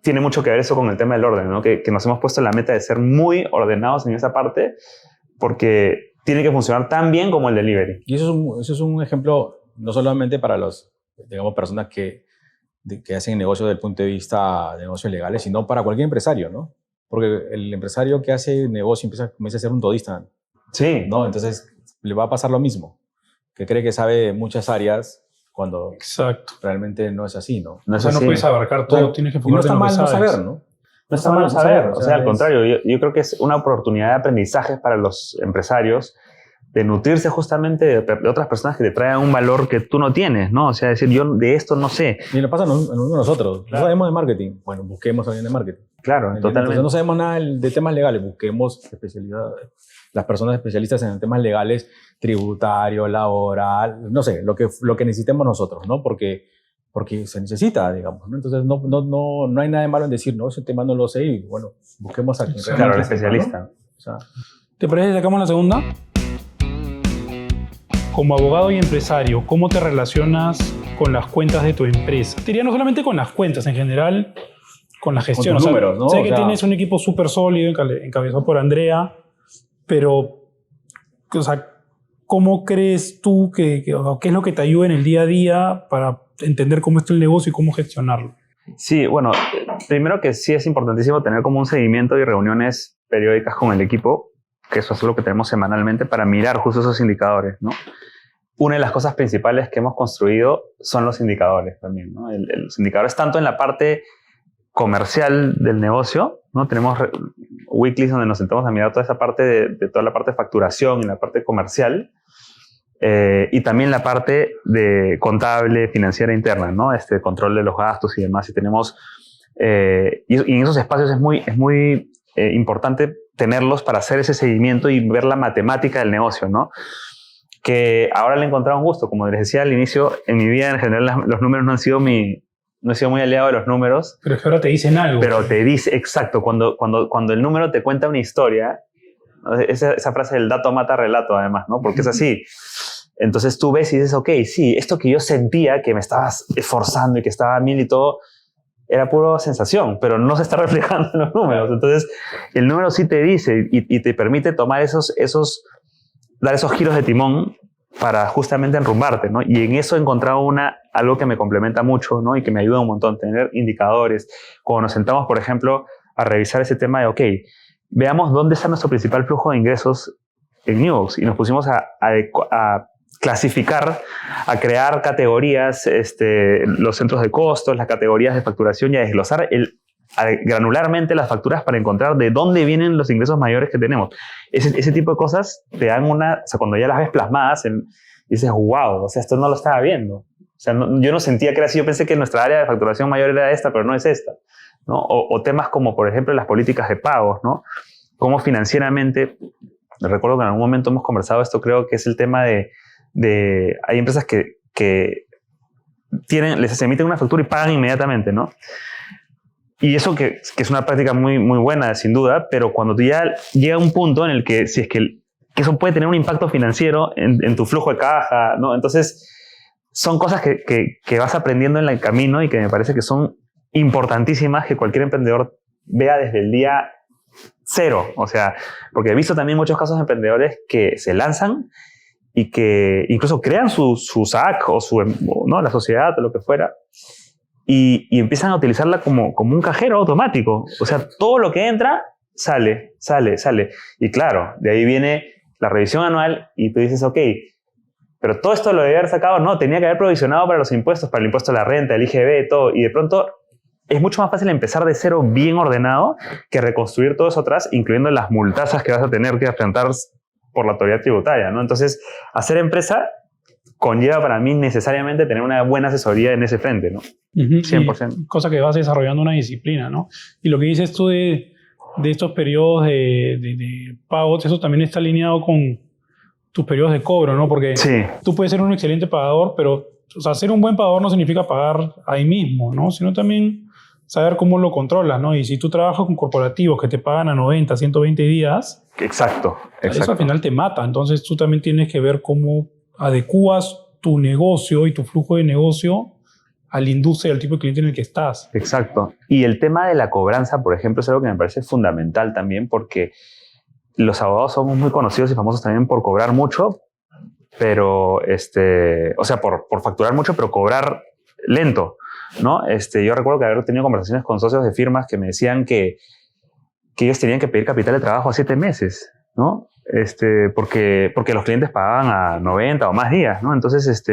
tiene mucho que ver eso con el tema del orden, ¿no? Que nos hemos puesto la meta de ser muy ordenados en esa parte porque tiene que funcionar tan bien como el delivery. Y eso es un ejemplo no solamente para los, digamos, personas que hacen negocios desde el punto de vista de negocios legales, sino para cualquier empresario, ¿no? Porque el empresario que hace negocio comienza a ser un todista. Sí. ¿No? Entonces le va a pasar lo mismo, que cree que sabe muchas áreas cuando realmente no es así, ¿no? No puedes abarcar todo, tienes que enfocarte en lo que sabes. No está mal no saber, ¿no? No está mal no saber. O sea, al contrario, yo creo que es una oportunidad de aprendizaje para los empresarios de nutrirse justamente de otras personas que te traigan un valor que tú no tienes, ¿no? O sea, decir, yo de esto no sé. Y lo pasa a nosotros. Claro. No sabemos de marketing. Bueno, busquemos a alguien de marketing. Claro, totalmente. Entonces no sabemos nada de temas legales. Busquemos especialidades. Las personas especialistas en temas legales, tributario, laboral, no sé, lo que necesitemos nosotros, ¿no? Porque se necesita, digamos, ¿no? Entonces no hay nada de malo en decir, no, ese tema no lo sé y, bueno, busquemos a quien Claro, el sepa, especialista. ¿no? O sea, ¿Te parece que sacamos la segunda? Como abogado y empresario, ¿cómo te relacionas con las cuentas de tu empresa? Te diría no solamente con las cuentas, en general, con la gestión. Con tus números, ¿no? Sé O que sea, tienes un equipo súper sólido, encabezado por Andrea, pero, o sea, ¿cómo crees tú o qué es lo que te ayuda en el día a día para entender cómo está el negocio y cómo gestionarlo? Sí, bueno, primero que sí es importantísimo tener como un seguimiento y reuniones periódicas con el equipo, que eso es lo que tenemos semanalmente para mirar justo esos indicadores, ¿no? Una de las cosas principales que hemos construido son los indicadores también, ¿no? Los indicadores tanto en la parte comercial del negocio, ¿no? Tenemos weeklies donde nos sentamos a mirar toda esa parte de toda la parte de facturación y la parte comercial, y también la parte de contable, financiera interna, ¿no? Control de los gastos y demás. Y tenemos, y en esos espacios es muy importante tenerlos para hacer ese seguimiento y ver la matemática del negocio, ¿no? Que ahora le he encontrado un gusto. Como les decía al inicio, en mi vida en general los números no he sido muy aliado de los números. Pero es que ahora te dicen algo. Pero te dice, exacto, cuando el número te cuenta una historia, esa frase del dato mata relato además, ¿no? Porque es así. Entonces tú ves y dices, ok, sí, esto que yo sentía que me estabas esforzando y que estaba a mil y todo, era pura sensación, pero no se está reflejando en los números. Entonces el número sí te dice y te permite tomar dar esos giros de timón para justamente enrumbarte, ¿no? Y en eso he encontrado algo que me complementa mucho, ¿no? Y que me ayuda un montón, tener indicadores. Cuando nos sentamos, por ejemplo, a revisar ese tema de, ok, veamos dónde está nuestro principal flujo de ingresos en Newbox, y nos pusimos a clasificar, a crear categorías, los centros de costos, las categorías de facturación, y a desglosar granularmente las facturas para encontrar de dónde vienen los ingresos mayores que tenemos. Ese tipo de cosas te dan o sea, cuando ya las ves plasmadas, dices, wow, o sea, esto no lo estaba viendo. O sea, yo no sentía que era así, yo pensé que nuestra área de facturación mayor era esta, pero no es esta, ¿no? O temas como, por ejemplo, las políticas de pagos, ¿no? Cómo financieramente, recuerdo que en algún momento hemos conversado esto, creo que es el tema hay empresas que les emiten una factura y pagan inmediatamente, ¿no? Y eso que es una práctica muy, muy buena, sin duda, pero cuando tú ya llega un punto en el que, si es que eso puede tener un impacto financiero en tu flujo de caja, ¿no? Entonces, son cosas que vas aprendiendo en el camino y que me parece que son importantísimas que cualquier emprendedor vea desde el día cero. O sea, porque he visto también muchos casos de emprendedores que se lanzan y que incluso crean su SAC o ¿no? la sociedad o lo que fuera, y empiezan a utilizarla como un cajero automático. O sea, todo lo que entra, sale. Y claro, de ahí viene la revisión anual y tú dices, ok, pero todo esto lo debía haber sacado, no, tenía que haber provisionado para los impuestos, para el impuesto a la renta, el IGB, todo, y de pronto es mucho más fácil empezar de cero bien ordenado que reconstruir todo eso atrás, incluyendo las multazas que vas a tener que afrontar por la autoridad tributaria, ¿no? Entonces, hacer empresa conlleva para mí necesariamente tener una buena asesoría en ese frente, ¿no? 100%. Cosa que vas desarrollando una disciplina, ¿no? Y lo que dices tú de estos periodos de pagos, eso también está alineado con tus periodos de cobro, ¿no? Porque sí, tú puedes ser un excelente pagador, pero, o sea, ser un buen pagador no significa pagar ahí mismo, ¿no? Sino también saber cómo lo controlas, ¿no? Y si tú trabajas con corporativos que te pagan a 90, 120 días, exacto. Eso al final te mata. Entonces tú también tienes que ver cómo adecuas tu negocio y tu flujo de negocio a la industria y al tipo de cliente en el que estás. Exacto. Y el tema de la cobranza, por ejemplo, es algo que me parece fundamental también, porque los abogados somos muy conocidos y famosos también por cobrar mucho, pero, o sea, por facturar mucho, pero cobrar lento, ¿no? Yo recuerdo que haber tenido conversaciones con socios de firmas que me decían que ellos tenían que pedir capital de trabajo a 7 meses, ¿no? Porque los clientes pagaban a 90 o más días, ¿no? Entonces,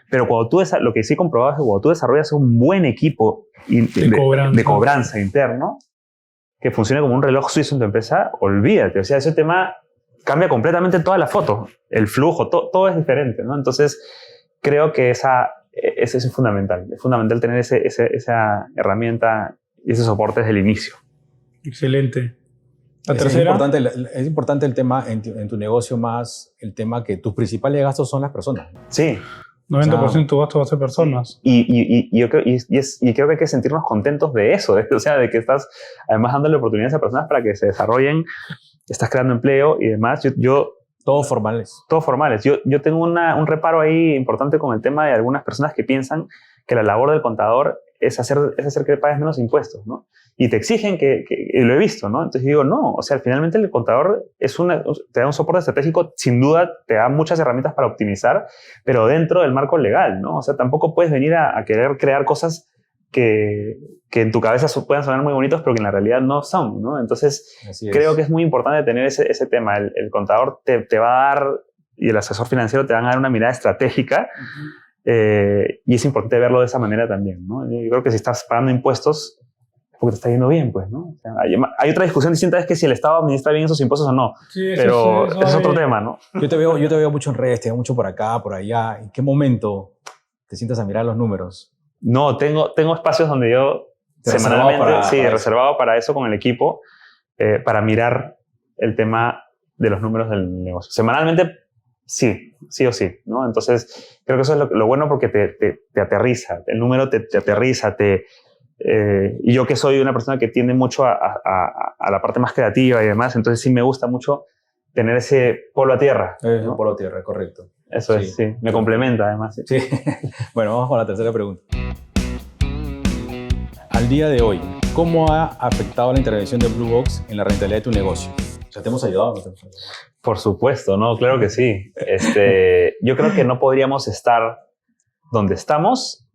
pero cuando lo que sí comprobaba es que cuando tú desarrollas un buen equipo de cobranza interno, que funcione como un reloj suizo en tu empresa, olvídate. O sea, ese tema cambia completamente toda la foto, el flujo, todo es diferente, ¿no? Entonces, creo que ese es fundamental. Es fundamental tener esa herramienta y ese soporte desde el inicio. Excelente. La Es tercera. importante el tema en tu negocio más, el tema que tus principales gastos son las personas. Sí. 90% de tu gasto va a ser personas. Y yo creo, y creo que hay que sentirnos contentos de eso, o sea, de que estás además dándole oportunidades a personas para que se desarrollen, estás creando empleo y demás. Todos formales. Todos formales. Yo tengo un reparo ahí importante con el tema de algunas personas que piensan que la labor del contador es hacer que pagues menos impuestos, ¿no? Y te exigen y lo he visto, ¿no? Entonces digo, no, o sea, finalmente el contador te da un soporte estratégico, sin duda te da muchas herramientas para optimizar, pero dentro del marco legal, ¿no? O sea, tampoco puedes venir a querer crear cosas que en tu cabeza puedan sonar muy bonitos, pero que en la realidad no son, ¿no? Entonces, creo que es muy importante tener ese tema. El contador te va a dar, y el asesor financiero te van a dar una mirada estratégica, y es importante verlo de esa manera también, ¿no? Yo creo que si estás pagando impuestos, porque te está yendo bien, pues, ¿no? O sea, hay otra discusión distinta, es que si el Estado administra bien esos impuestos o no, Sí, pero eso es otro tema, ¿no? Yo te veo mucho en redes, te veo mucho por acá, por allá. ¿En qué momento te sientas a mirar los números? No, tengo espacios donde yo semanalmente, reservado para eso con el equipo, para mirar el tema de los números del negocio. Semanalmente, sí o sí, ¿no? Entonces, creo que eso es lo bueno, porque te aterriza, el número te aterriza, y yo que soy una persona que tiende mucho a la parte más creativa y demás, entonces sí me gusta mucho tener ese polo a tierra, ¿no? Polo a tierra, correcto. Eso es, sí. Me complementa además. Sí. Bueno, vamos con la tercera pregunta. Al día de hoy, ¿cómo ha afectado la intervención de Blue Box en la rentabilidad de tu negocio? O sea, ¿te hemos ayudado o no te hemos ayudado? Por supuesto, ¿no? Claro que sí. Yo creo que no podríamos estar donde estamos.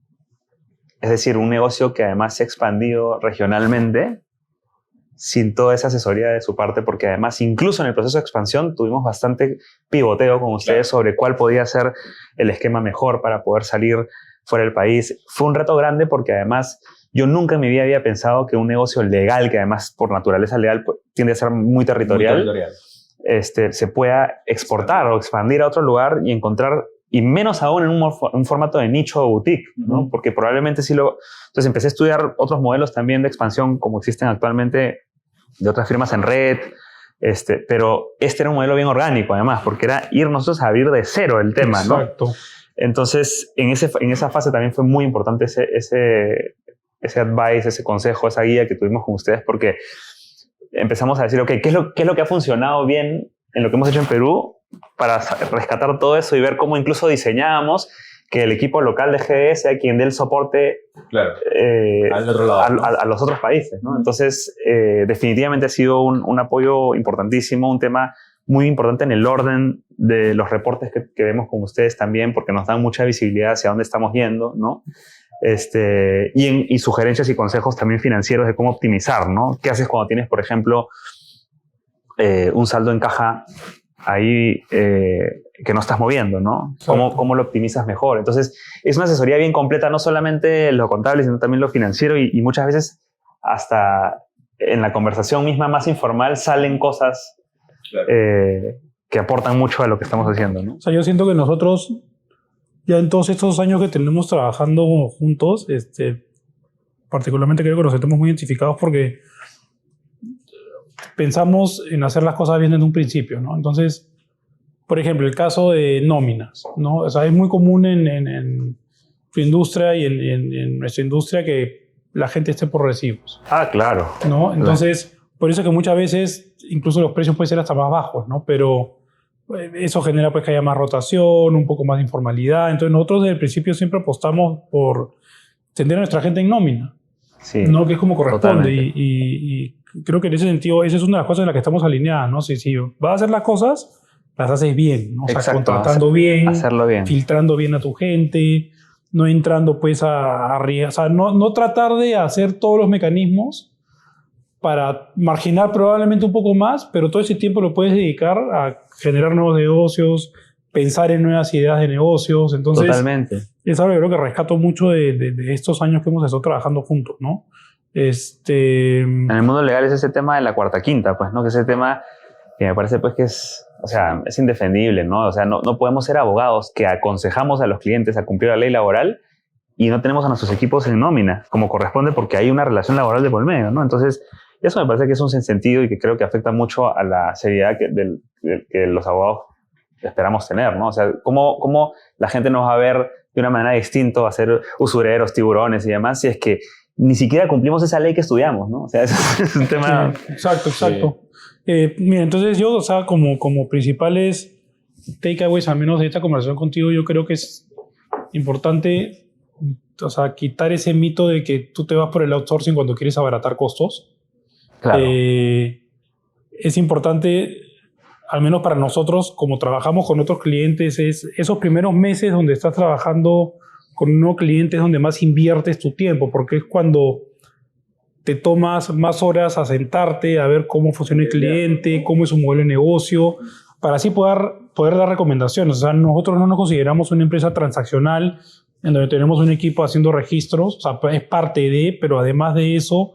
Es decir, un negocio que además se ha expandido regionalmente sin toda esa asesoría de su parte, porque además incluso en el proceso de expansión tuvimos bastante pivoteo con ustedes sobre cuál podía ser el esquema mejor para poder salir fuera del país. Fue un reto grande, porque además yo nunca en mi vida había pensado que un negocio legal, que además por naturaleza legal tiende a ser muy territorial, se pueda exportar o expandir a otro lugar y encontrar, y menos aún en un formato de nicho o boutique, ¿no? Porque probablemente sí Entonces empecé a estudiar otros modelos también de expansión como existen actualmente de otras firmas en red, pero era un modelo bien orgánico además, porque era ir nosotros a abrir de cero el tema, ¿no? Exacto. Entonces, en esa fase también fue muy importante ese advice, ese consejo, esa guía que tuvimos con ustedes, porque empezamos a decir, ok, ¿qué es lo que ha funcionado bien en lo que hemos hecho en Perú, para rescatar todo eso y ver cómo incluso diseñábamos que el equipo local de GDE sea quien dé el soporte, claro, al otro lado, ¿no? a los otros países, ¿no? Entonces, definitivamente ha sido un apoyo importantísimo, un tema muy importante en el orden de los reportes que vemos con ustedes también, porque nos dan mucha visibilidad hacia dónde estamos yendo, ¿no? Y sugerencias y consejos también financieros de cómo optimizar, ¿no? ¿Qué haces cuando tienes, por ejemplo, un saldo en caja ahí que no estás moviendo, ¿no? ¿Cómo lo optimizas mejor? Entonces, es una asesoría bien completa, no solamente lo contable, sino también lo financiero, y muchas veces hasta en la conversación misma más informal salen cosas, claro, que aportan mucho a lo que estamos haciendo, ¿no? O sea, yo siento que nosotros, ya en todos estos años que tenemos trabajando juntos, particularmente creo que nos sentimos muy identificados porque pensamos en hacer las cosas bien desde un principio, ¿no? Entonces, por ejemplo, el caso de nóminas, ¿no? O sea, es muy común en tu industria y en nuestra industria que la gente esté por recibos. Ah, claro. ¿No? Entonces, por eso que muchas veces incluso los precios pueden ser hasta más bajos, ¿no? Pero eso genera pues que haya más rotación, un poco más de informalidad. Entonces, nosotros desde el principio siempre apostamos por tener a nuestra gente en nómina. Sí, ¿no? Que es como corresponde. Y creo que en ese sentido, esa es una de las cosas en las que estamos alineadas, ¿no? Si vas a hacer las cosas, las haces bien, ¿no? O sea, exacto, contratando bien, hacerlo bien, filtrando bien a tu gente, no entrando pues a o sea, no tratar de hacer todos los mecanismos para marginar probablemente un poco más, pero todo ese tiempo lo puedes dedicar a generar nuevos negocios, pensar en nuevas ideas de negocios. Entonces, totalmente. Es algo que creo que rescato mucho de estos años que hemos estado trabajando juntos, ¿no? En el mundo legal es ese tema de la cuarta quinta, pues, ¿no? Que ese tema que me parece pues que es, o sea, es indefendible, ¿no? O sea, no podemos ser abogados que aconsejamos a los clientes a cumplir la ley laboral y no tenemos a nuestros equipos en nómina, como corresponde, porque hay una relación laboral de por medio, ¿no? Entonces, eso me parece que es un sinsentido y que creo que afecta mucho a la seriedad que los abogados esperamos tener, ¿no? O sea, ¿cómo la gente nos va a ver de una manera distinta a ser usureros, tiburones y demás, si es que ni siquiera cumplimos esa ley que estudiamos, ¿no? O sea, es un tema... Sí, exacto. Mira, entonces yo, o sea, como principales takeaways, al menos de esta conversación contigo, yo creo que es importante, o sea, quitar ese mito de que tú te vas por el outsourcing cuando quieres abaratar costos. Claro. Es importante, al menos para nosotros, como trabajamos con otros clientes, es esos primeros meses donde estás trabajando con un nuevo cliente es donde más inviertes tu tiempo, porque es cuando te tomas más horas a sentarte, a ver cómo funciona el cliente, cómo es su modelo de negocio, para así poder dar recomendaciones. O sea, nosotros no nos consideramos una empresa transaccional en donde tenemos un equipo haciendo registros, o sea, es parte de, pero además de eso,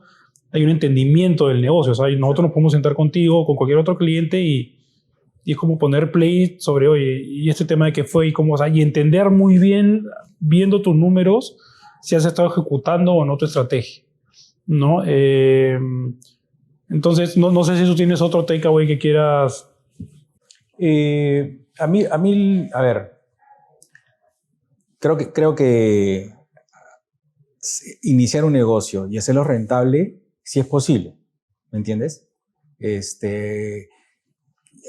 hay un entendimiento del negocio. O sea, nosotros nos podemos sentar contigo, con cualquier otro cliente y es como poner play sobre, oye, y este tema de qué fue y cómo, o sea, y entender muy bien, viendo tus números, si has estado ejecutando o no tu estrategia, ¿no? Entonces, no sé si tú tienes otro takeaway que quieras. A mí, a ver, creo que iniciar un negocio y hacerlo rentable sí es posible, ¿me entiendes?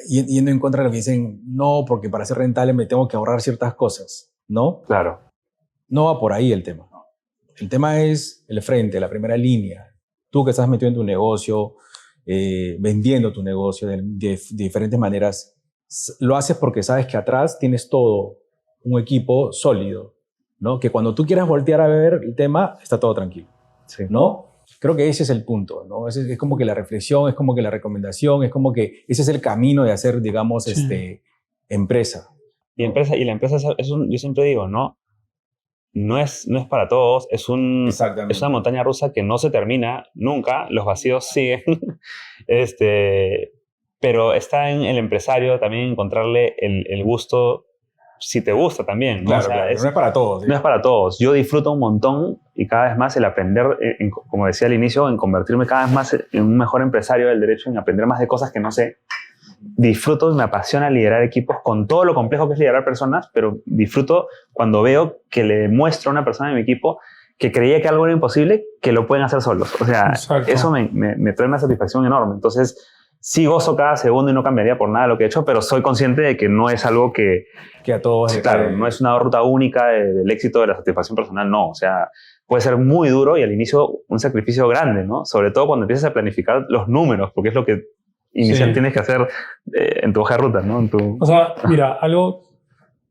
Yendo en contra de lo que dicen, no, porque para ser rentable me tengo que ahorrar ciertas cosas, ¿no? Claro. No va por ahí el tema. El tema es el frente, la primera línea. Tú que estás metido en tu negocio, vendiendo tu negocio de diferentes maneras, lo haces porque sabes que atrás tienes todo un equipo sólido, ¿no? Que cuando tú quieras voltear a ver el tema, está todo tranquilo, Sí. ¿no? Creo que ese es el punto, ¿no? Es como que la reflexión, es como que la recomendación, es como que ese es el camino de hacer, digamos, Sí. empresa. Y la empresa yo siempre digo, ¿no? No es para todos, es una montaña rusa que no se termina nunca, los vacíos siguen, pero está en el empresario también encontrarle el gusto, si te gusta también, ¿no? Claro, O sea, claro, no es para todos. ¿sí? no es para todos. Yo disfruto un montón y cada vez más el aprender, como decía al inicio, en convertirme cada vez más en un mejor empresario del derecho, en aprender más de cosas que no sé. Disfruto y me apasiona liderar equipos con todo lo complejo que es liderar personas, pero disfruto cuando veo que le demuestro a una persona de mi equipo que creía que algo era imposible, que lo pueden hacer solos. O sea, Exacto. eso me trae una satisfacción enorme. Entonces, sí gozo cada segundo y no cambiaría por nada lo que he hecho, pero soy consciente de que no es algo que a todos. Claro, no es una ruta única del éxito de la satisfacción personal, no. O sea, puede ser muy duro y al inicio un sacrificio grande, ¿no? Sobre todo cuando empiezas a planificar los números, porque es lo que inicial tienes que hacer en tu hoja de ruta, ¿no? O sea, mira, algo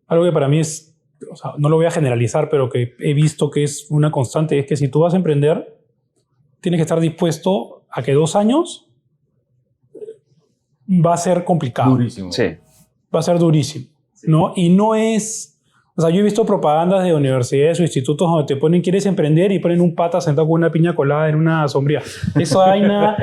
que para mí es, o sea, no lo voy a generalizar, pero que he visto que es una constante, es que si tú vas a emprender, tienes que estar dispuesto a que 2 años va a ser complicado. Durísimo. Sí. Va a ser durísimo, ¿no? Y no es... O sea, yo he visto propagandas de universidades o institutos donde te ponen quieres emprender y ponen un pata sentado con una piña colada en una sombría. Esa vaina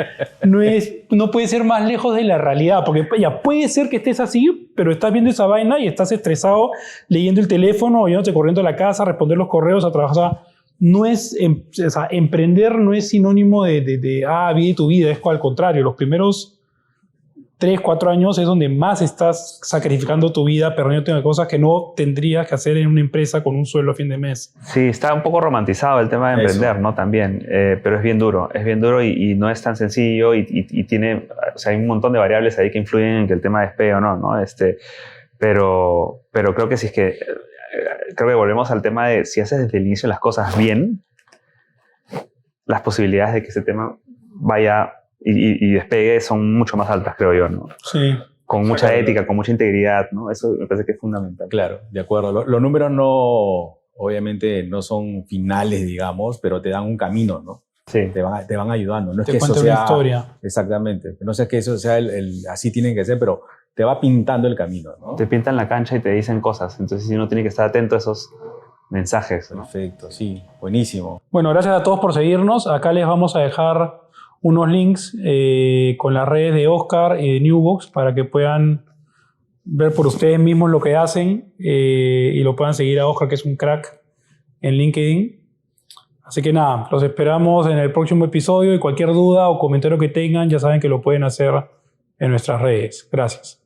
no puede ser más lejos de la realidad, porque ya puede ser que estés así, pero estás viendo esa vaina y estás estresado leyendo el teléfono, yéndote corriendo a la casa, a responder los correos, a trabajar. O sea, no es, o sea, emprender no es sinónimo de vida y tu vida, es al contrario. Los primeros 3, 4 años es donde más estás sacrificando tu vida, perdiendo cosas que no tendrías que hacer en una empresa con un sueldo a fin de mes. Sí, está un poco romantizado el tema de emprender, ¿no? También, pero es bien duro y no es tan sencillo y tiene, o sea, hay un montón de variables ahí que influyen en que el tema despegue o no, ¿no? Pero creo que si es que, creo que volvemos al tema de si haces desde el inicio las cosas bien, las posibilidades de que ese tema vaya y despegue son mucho más altas, creo yo, ¿no? Sí. Con mucha ética, con mucha integridad, ¿no? Eso me parece que es fundamental. Claro, de acuerdo. Los números no, obviamente, no son finales, digamos, pero te dan un camino, ¿no? Sí. Te van ayudando. No es Te que eso cuenta sea una historia. Exactamente. No sé que eso sea así tienen que ser, pero te va pintando el camino, ¿no? Te pintan la cancha y te dicen cosas, entonces uno tiene que estar atento a esos mensajes, ¿no? Perfecto, sí, buenísimo. Bueno, gracias a todos por seguirnos. Acá les vamos a dejar unos links con las redes de Oscar y de Newbox para que puedan ver por ustedes mismos lo que hacen y lo puedan seguir a Oscar, que es un crack en LinkedIn. Así que nada, los esperamos en el próximo episodio y cualquier duda o comentario que tengan ya saben que lo pueden hacer en nuestras redes. Gracias.